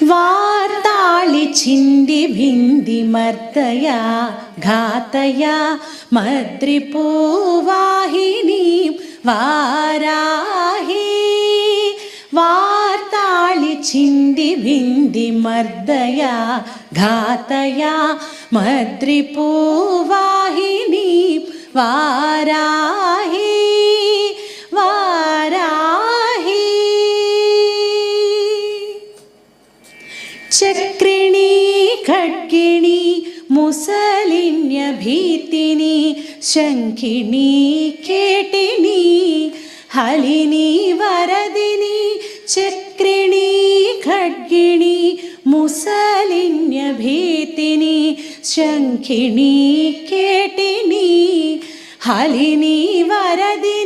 വാർത്താളി ചിന്തി ഭിന്തി മർദ്ദയാ ഘാതയാ മദ്രിപൂവാഹിനീം വാരാഹി. വാർത്താളി ചിന്തി ഭിന്തി മർദ്ദയാ ഘാതയാ മദ്രിപൂവാഹിനീം വാരാഹി വാരാഹി. ചക്രിണി ഖഡ്ഗിണി മുസലിന്യഭീതിനി ശംഖിണി കേട്ടിനി ഹലിനി വരദിനി. ചക്രിണി ഖഡ്ഗിണി മുസലിന്യഭീതിനി ശംഖിണി കേട്ടിനി ഹലിനി വരദിനി.